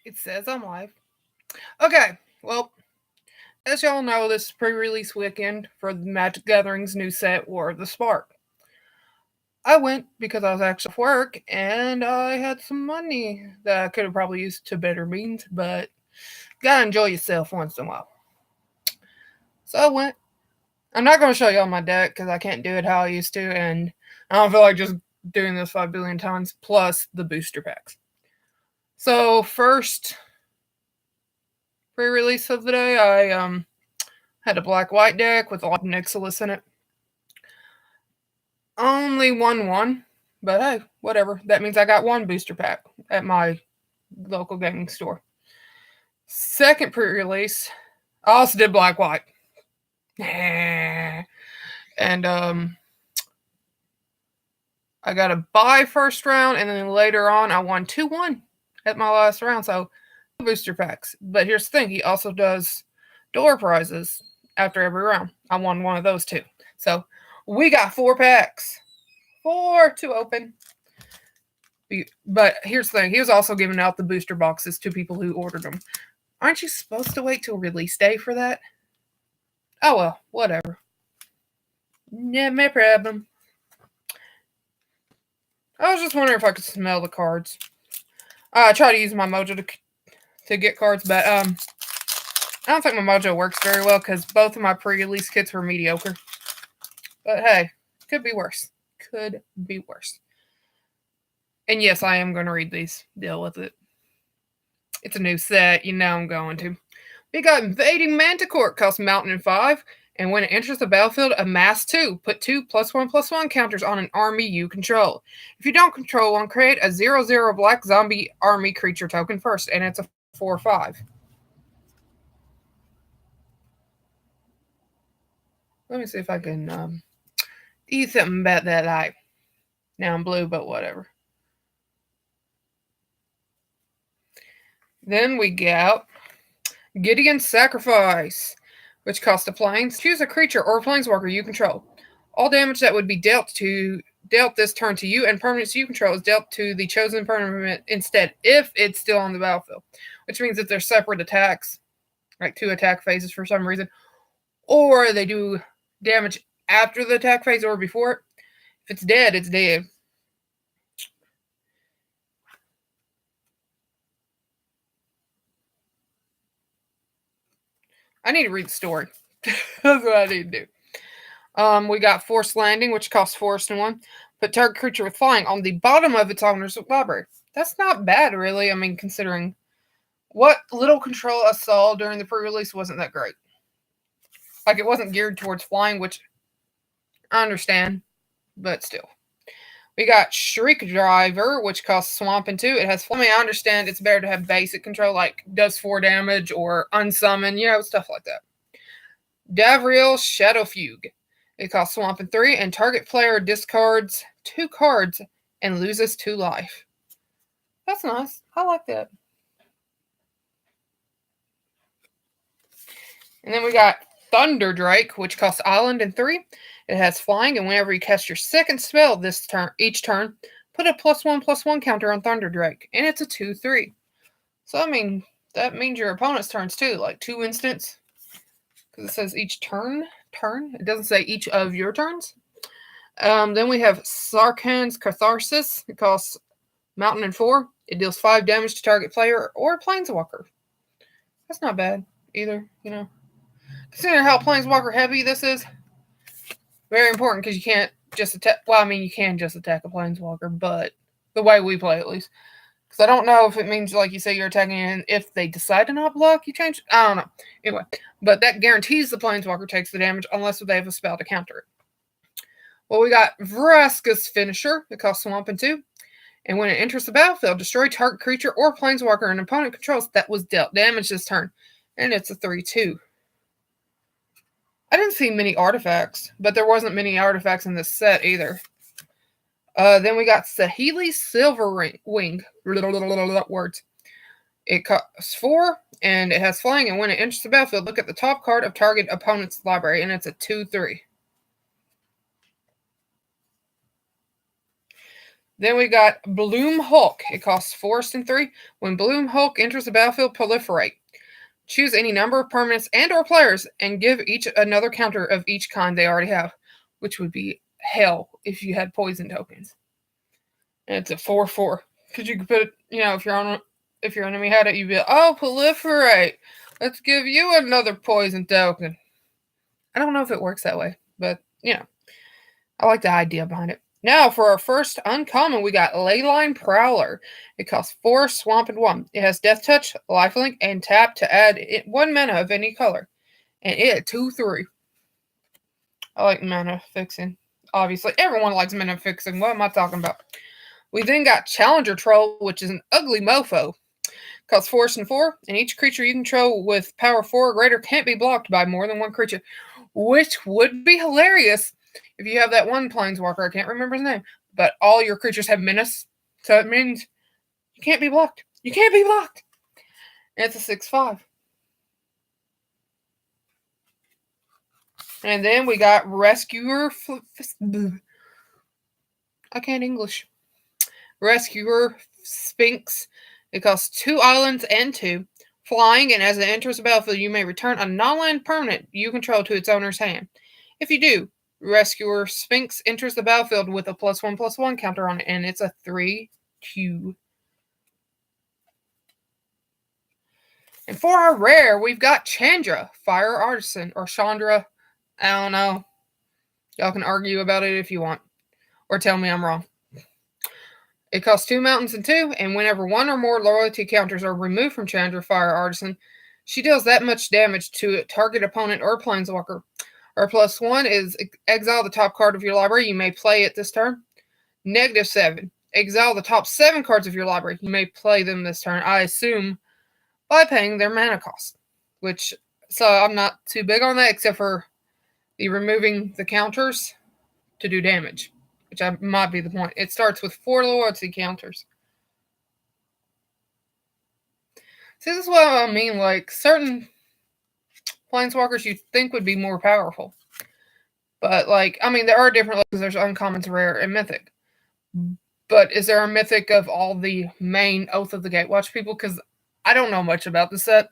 It says I'm live. Okay, well, as y'all know, this is pre-release weekend for the Magic Gathering's new set, War of the Spark. I went because I was actually off work and I had some money that I could have probably used to better means, but gotta enjoy yourself once in a while. So I went. I'm not going to show y'all my deck because I can't do it how I used to, and I don't feel like just doing this 5 billion times, plus the booster packs. So, first pre-release of the day, I had a black-white deck with a lot of Nixilis in it. Only won, but hey, whatever. That means I got one booster pack at my local gaming store. Second pre-release, I also did black-white. And I got a bye first round, and then later on I won 2-1 at my last round. So booster packs. But here's the thing: he also does door prizes after every round. I won one of those too. So we got 4 packs, 4 to open. But here's the thing: he was also giving out the booster boxes to people who ordered them. Aren't you supposed to wait till release day for that? Oh well, whatever. Yeah, no problem. I was just wondering if I could smell the cards. I try to use my mojo to get cards, but I don't think my mojo works very well because both of my pre-release kits were mediocre. But hey, could be worse. Could be worse. And yes, I am going to read these. Deal with it. It's a new set. You know I'm going to. We got Invading Manticore. Costs Mountain and 5. And when it enters the battlefield, amass 2. Put 2 +1/+1 counters on an army you control. If you don't control one, create a 0/0 black zombie army creature token first. And it's a 4/5. Let me see if I can do something about that eye. Now I'm blue, but whatever. Then we get Gideon's Sacrifice, which costs a plains. Choose a creature or a planeswalker you control. All damage that would be dealt this turn to you and permanents you control is dealt to the chosen permanent instead if it's still on the battlefield. Which means that they're separate attacks, like 2 attack phases for some reason, or they do damage after the attack phase or before it. If it's dead, it's dead. I need to read the story. That's what I need to do. We got Forced Landing, which costs Forest and 1. Put target creature with flying on the bottom of its owner's library. That's not bad, really. I mean, considering what little control I saw during the pre-release wasn't that great. Like, it wasn't geared towards flying, which I understand, but still. We got Shriek Driver, which costs Swamp and 2. It has I mean, I understand it's better to have basic control, like does 4 damage or unsummon, stuff like that. Davriel Shadow Fugue. It costs Swamp and 3, and target player discards 2 cards and loses 2 life. That's nice. I like that. And then we got Thunder Drake, which costs Island and 3. It has flying, and whenever you cast your second spell each turn, put a +1/+1 counter on Thunder Drake, and it's a 2/3. So I mean, that means your opponent's turns too, like 2 instants, because it says each turn. It doesn't say each of your turns. Then we have Sarkhan's Catharsis. It costs Mountain and 4. It deals 5 damage to target player or planeswalker. That's not bad either, Considering how planeswalker heavy this is, very important because you can't just attack. Well, I mean, you can just attack a planeswalker, but the way we play, at least. Because I don't know if it means, like you say, you're attacking, and if they decide to not block, you change. I don't know. Anyway, but that guarantees the planeswalker takes the damage unless they have a spell to counter it. Well, we got Vraska's Finisher. It costs Swamp and 2. And when it enters the battlefield, destroy target creature or planeswalker an opponent controls that was dealt damage this turn. And it's a 3/2. I didn't see many artifacts, but there wasn't many artifacts in this set either. Then we got Saheeli Silver Wing. Words. It costs 4, and it has flying, and when it enters the battlefield, look at the top card of target opponent's library, and it's a 2/3. Then we got Bloom Hulk. It costs Forest and 3. When Bloom Hulk enters the battlefield, proliferate. Choose any number of permanents and or players and give each another counter of each kind they already have, which would be hell if you had poison tokens. And it's a 4/4. Because you could put it, if your enemy had it, you'd be like, oh, proliferate. Let's give you another poison token. I don't know if it works that way, but I like the idea behind it. Now, for our first uncommon, we got Leyline Prowler. It costs 4 swamp and 1. It has Death Touch, Lifelink, and tap to add 1 mana of any color. And it 2/3. I like mana fixing. Obviously, everyone likes mana fixing. What am I talking about? We then got Challenger Troll, which is an ugly mofo. Costs Force and 4, and each creature you control with power 4 or greater can't be blocked by more than one creature, which would be hilarious if you have that one planeswalker, I can't remember his name, but all your creatures have menace, so it means you can't be blocked. You can't be blocked. And it's a 6/5. And then we got Rescuer. I can't English. Rescuer Sphinx. It costs 2 islands and 2 flying, and as it enters the battlefield, you may return a non-land permanent you control to its owner's hand. If you do, Rescuer Sphinx enters the battlefield with a +1/+1 counter on it, and it's a 3/2. And for our rare, we've got Chandra, Fire Artisan, or Chandra. I don't know. Y'all can argue about it if you want, or tell me I'm wrong. It costs 2 mountains and 2, and whenever 1 or more loyalty counters are removed from Chandra Fire Artisan, she deals that much damage to a target opponent or planeswalker. Her +1 is exile the top card of your library. You may play it this turn. -7. Exile the top 7 cards of your library. You may play them this turn, I assume, by paying their mana cost. So I'm not too big on that, except for the removing the counters to do damage, which might be the point. It starts with 4 loyalty counters. See, this is what I mean. Like, certain planeswalkers you'd think would be more powerful. But, there are different levels. There's uncommons, rare, and mythic. But is there a mythic of all the main Oath of the Gatewatch people? Because I don't know much about the set.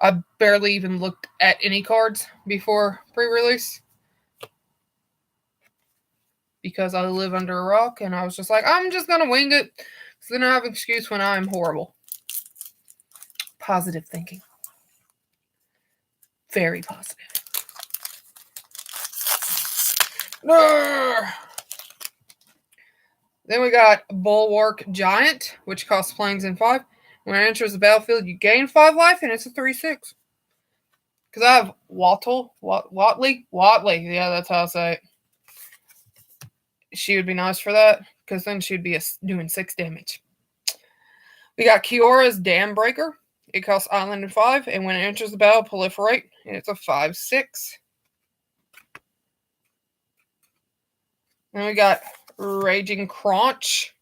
I barely even looked at any cards before pre-release. Because I live under a rock, and I was just like, I'm just going to wing it. So then I have an excuse when I'm horrible. Positive thinking. Very positive. Then we got Bulwark Giant, which costs planes in 5. When it enters the battlefield, you gain 5 life, and it's a 3/6. Because I have Watley. Yeah, that's how I say it. She would be nice for that, because then she'd be doing 6 damage. We got Kiora's Dam Breaker. It costs island and 5, and when it enters the battle, proliferate, and it's a 5/6. Then we got Raging Crunch.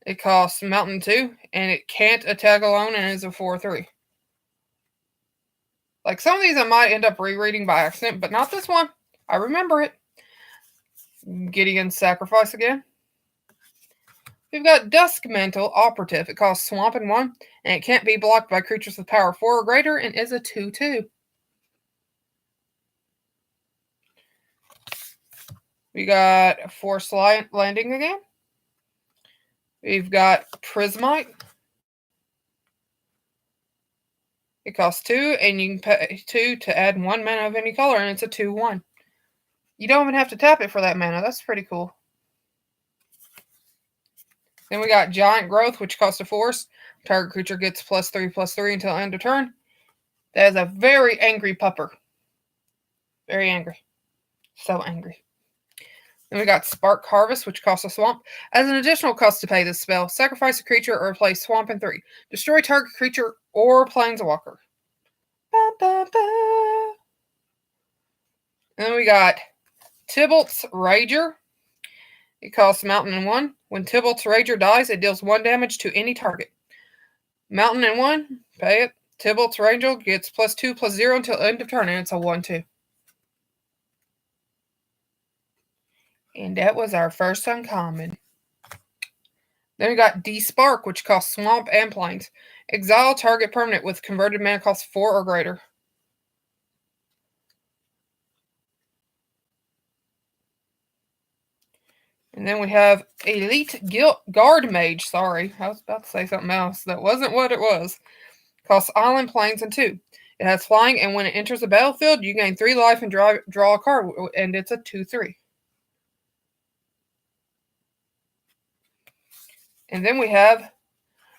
It costs mountain 2, and it can't attack alone, and is a 4/3. Like, some of these I might end up rereading by accident, but not this one. I remember it. Gideon's Sacrifice again. We've got Dusk Mantle Operative. It costs swamp and 1, and it can't be blocked by creatures with power 4 or greater, and is a 2/2. We got Force Landing again. We've got Prismite. It costs 2, and you can pay 2 to add 1 mana of any color, and it's a 2/1. You don't even have to tap it for that mana. That's pretty cool. Then we got Giant Growth, which costs a Force. Target creature gets +3/+3 until end of turn. That is a very angry pupper. Very angry. So angry. Then we got Spark Harvest, which costs a swamp. As an additional cost to pay this spell, sacrifice a creature or play swamp in 3. Destroy target creature or planeswalker. Ba, ba, ba. And then we got Tybalt's Rager. It costs mountain and 1. When Tybalt's Rager dies, it deals 1 damage to any target. Mountain and 1, pay it. Tybalt's Ranger gets +2/+0 until end of turn, and it's a 1/2. And that was our first uncommon. Then we got Despark, which costs Swamp and Plains. Exile target permanent with converted mana cost 4 or greater. And then we have Elite Guard Mage. Sorry, I was about to say something else. That wasn't what it was. Costs Island, Plains, and 2. It has flying, and when it enters the battlefield, you gain 3 life and draw a card, and it's a 2/3. And then we have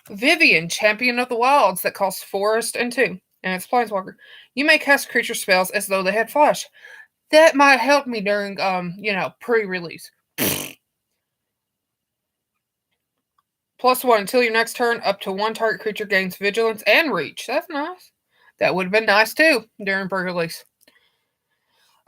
Vivian, Champion of the Wilds, that costs Forest and 2. And it's Planeswalker. You may cast creature spells as though they had flash. That might help me during, pre-release. +1 until your next turn, up to 1 target creature gains Vigilance and Reach. That's nice. That would have been nice too during pre-release.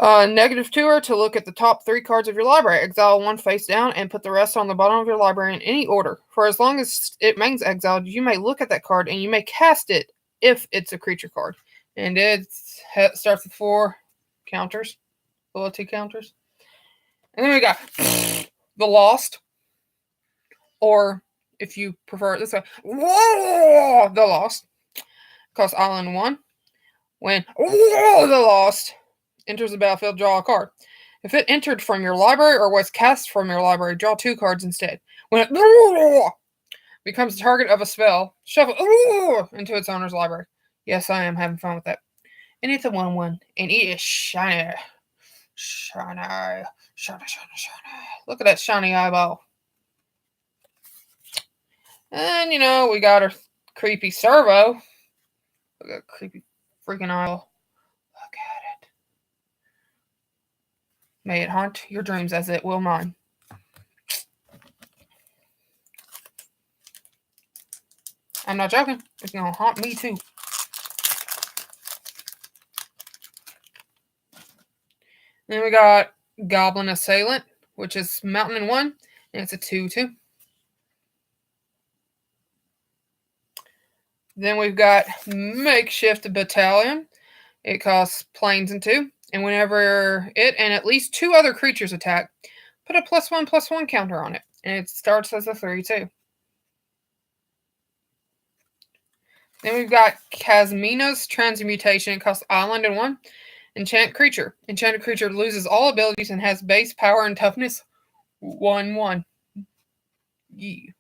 -2 to look at the top 3 cards of your library. Exile 1 face down and put the rest on the bottom of your library in any order. For as long as it remains exiled, you may look at that card and you may cast it if it's a creature card. And it starts with 4 counters, ability counters. And then we got the Lost, or if you prefer it this way, the Lost. Costs Island 1. When the Lost enters the battlefield, draw a card. If it entered from your library or was cast from your library, draw 2 cards instead. When it becomes the target of a spell, shuffle into its owner's library. Yes, I am having fun with that. And it's a 1/1, and it is shiny. Shiny. Shiny, shiny, shiny. Look at that shiny eyeball. And, we got our creepy servo. Look at that creepy freaking eyeball. Look at it. May it haunt your dreams as it will mine. I'm not joking. It's going to haunt me too. Then we got Goblin Assailant, which is Mountain and 1, and it's a 2/2. Then we've got Makeshift Battalion. It costs Plains and 2, and whenever it and at least 2 other creatures attack, put a +1/+1 counter on it, and it starts as a 3/2. Then we've got Kasmina's Transmutation. It costs Island and 1. Enchant creature. Enchanted creature loses all abilities and has base power and toughness 1/1. Yeah.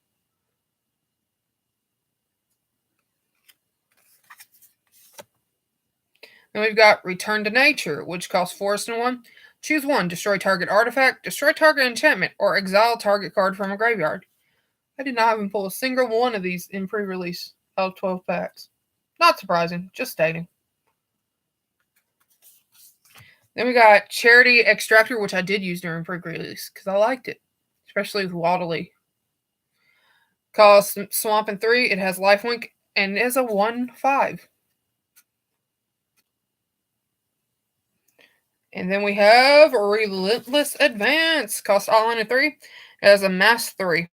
Then we've got Return to Nature, which costs Forest and 1. Choose 1. Destroy target artifact, destroy target enchantment, or exile target card from a graveyard. I did not even pull a single one of these in pre-release out of 12 packs. Not surprising, just stating. Then we got Charity Extractor, which I did use during pre-release because I liked it, especially with Waddly. Costs Swamp and 3. It has Lifelink and is a 1/5. And then we have Relentless Advance. Costs Island and 3. It has a Mass 3.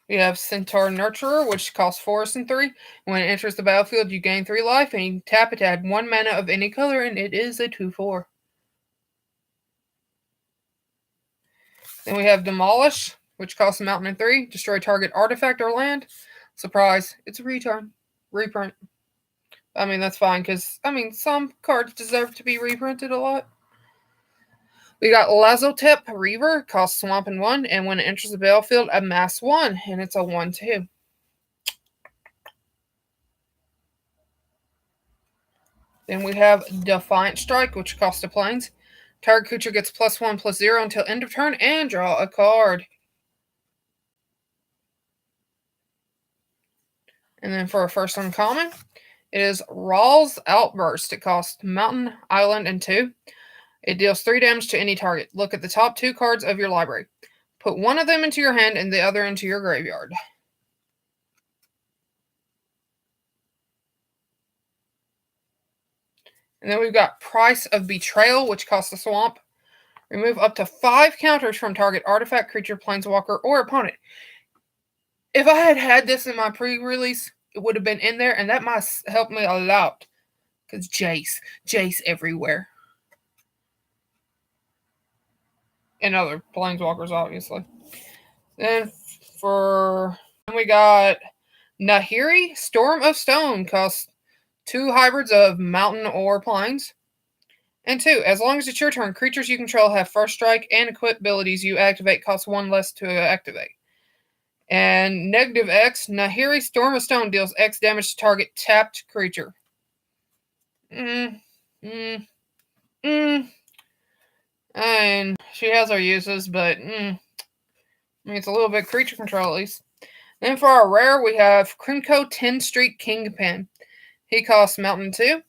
We have Centaur Nurturer, which costs Forest and 3. When it enters the battlefield, you gain 3 life, and you tap it to add 1 mana of any color, and it is a 2/4. Then we have Demolish, which costs Mountain and 3. Destroy target artifact or land. Surprise, it's a reprint. I mean, that's fine, because, some cards deserve to be reprinted a lot. We got Lazotep Reaver, costs Swamp and 1, and when it enters the battlefield, amass 1, and it's a 1/2. Then we have Defiant Strike, which costs a Plains. Target creature gets +1/+0 until end of turn, and draw a card. And then for our first uncommon, it is Rawl's Outburst. It costs Mountain, Island, and 2. It deals 3 damage to any target. Look at the top 2 cards of your library. Put one of them into your hand and the other into your graveyard. And then we've got Price of Betrayal, which costs a Swamp. Remove up to 5 counters from target artifact, creature, planeswalker, or opponent. If I had had this in my pre-release, it would have been in there, and that might help me a lot. Because Jace everywhere. and other planeswalkers, obviously. Then we got Nahiri, Storm of Stone, costs 2 hybrids of mountain or plains. And 2, as long as it's your turn, creatures you control have first strike and equip abilities you activate cost 1 less to activate. And -X, Nahiri, Storm of Stone deals X damage to target tapped creature. And she has her uses, but it's a little bit creature control at least. Then for our rare, we have Krenko 10 Street Kingpin. He costs Mountain 2,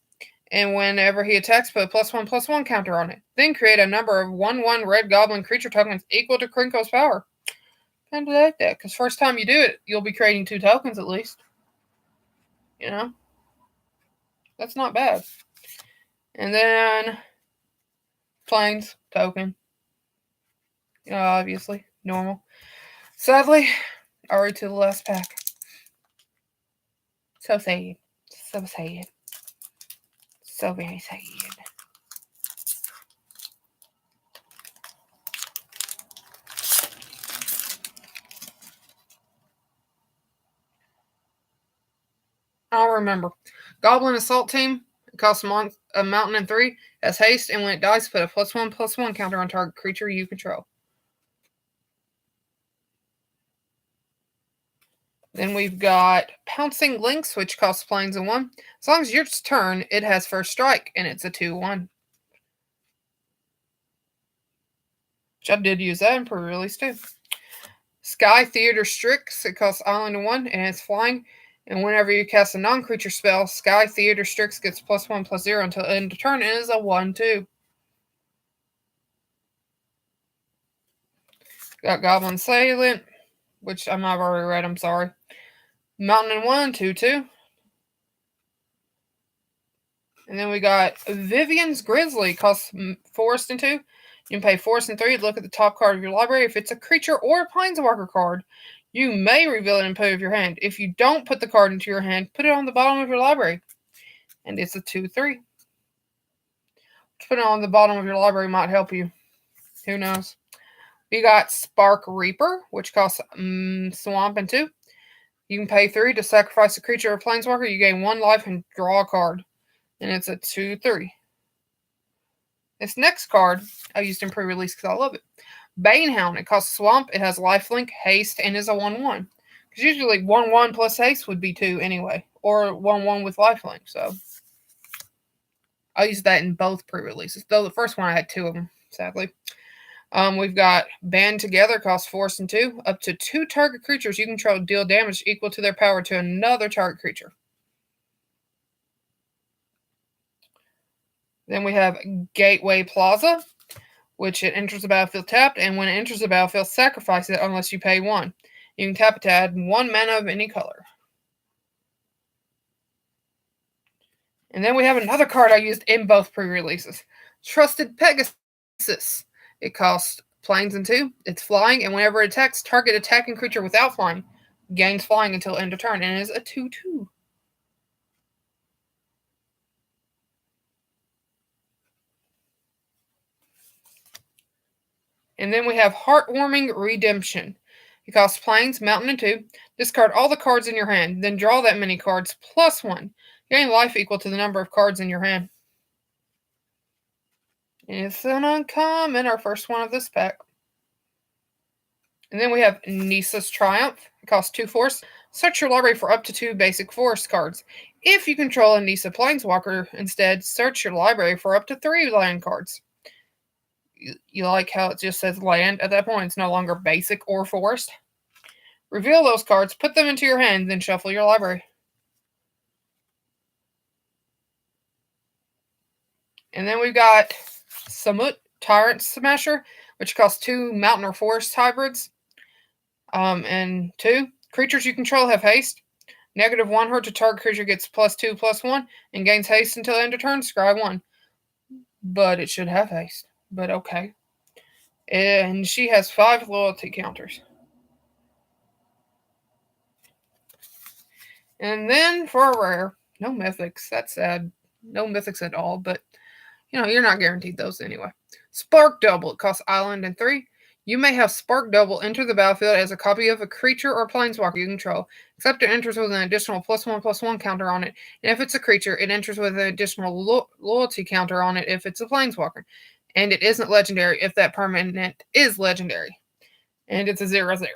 and whenever he attacks, put a +1/+1 counter on it. Then create a number of 1/1 red goblin creature tokens equal to Krenko's power. Kind of like that, because first time you do it, you'll be creating 2 tokens at least. You know? That's not bad. And then plains token. Obviously, normal. Sadly, already to the last pack. So sad. So sad. So very sad. I'll remember. Goblin Assault Team. It costs a mountain and 3. Has haste, and when it dies, put a +1/+1 counter on target creature you control. Then we've got Pouncing Lynx, which costs plains and 1. As long as your turn, it has first strike, and it's a 2/1. Which I did use that in pre-release too. Sky Theater Strix, it costs island and 1, and it's flying. And whenever you cast a non-creature spell, Sky Theater Strix gets +1/+0 until the end of turn, and is a 1/2. Got Goblin Salient, which I might have already read, I'm sorry. Mountain and 1, 2/2. And then we got Vivian's Grizzly, costs Forest and 2. You can pay Forest and 3, look at the top card of your library. If it's a creature or a Planeswalker card, you may reveal it and put it in your hand. If you don't put the card into your hand, put it on the bottom of your library. And it's a 2/3. Putting it on the bottom of your library might help you. Who knows? We got Spark Reaper, which costs Swamp and 2. You can pay 3 to sacrifice a creature or Planeswalker. You gain 1 life and draw a card. And it's a 2/3. This next card I used in pre-release because I love it. Banehound. It costs Swamp. It has lifelink, haste, and is a 1/1. Because usually 1/1 plus haste would be 2 anyway. Or 1/1 with lifelink. So I used that in both pre-releases. Though the first one I had 2 of them, sadly. We've got Band Together, costs Force and 2. Up to 2 target creatures you control deal damage equal to their power to another target creature. Then we have Gateway Plaza, which it enters the battlefield tapped, and when it enters the battlefield, sacrifice it unless you pay 1. You can tap it to add 1 mana of any color. And then we have another card I used in both pre-releases. Trusted Pegasus. It costs plains and 2. It's flying, and whenever it attacks, target attacking creature without flying gains flying until end of turn, and it is a 2/2. And then we have Heartwarming Redemption. It costs plains, mountain, and 2. Discard all the cards in your hand, then draw that many cards plus 1. Gain life equal to the number of cards in your hand. It's an uncommon, our first one of this pack. And then we have Nisa's Triumph. It costs 2 force. Search your library for up to 2 basic forest cards. If you control a Nisa Planeswalker, instead, search your library for up to 3 land cards. You like how it just says land? At that point, it's no longer basic or forest. Reveal those cards, put them into your hand, then shuffle your library. And then we've got Samut, Tyrant Smasher, which costs 2 mountain or forest hybrids. And 2 creatures you control have haste. -1 hurt to target creature gets +2/+1 and gains haste until end of turn. Scry 1. But it should have haste. But okay. And she has 5 loyalty counters. And then for a rare, no mythics. That's sad. No mythics at all, but you're not guaranteed those anyway. Spark Double. It costs island and 3. You may have Spark Double enter the battlefield as a copy of a creature or planeswalker you control, except it enters with an additional +1/+1 counter on it, and if it's a creature, it enters with an additional loyalty counter on it if it's a planeswalker. And it isn't legendary if that permanent is legendary. And it's a 0/0.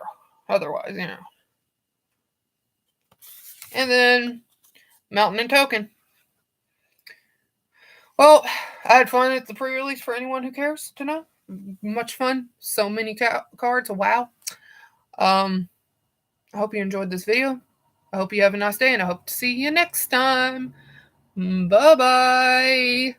Otherwise, And then Mountain and Token. Well, I had fun at the pre-release for anyone who cares to know. Much fun. So many cards. Wow. I hope you enjoyed this video. I hope you have a nice day, and I hope to see you next time. Bye-bye.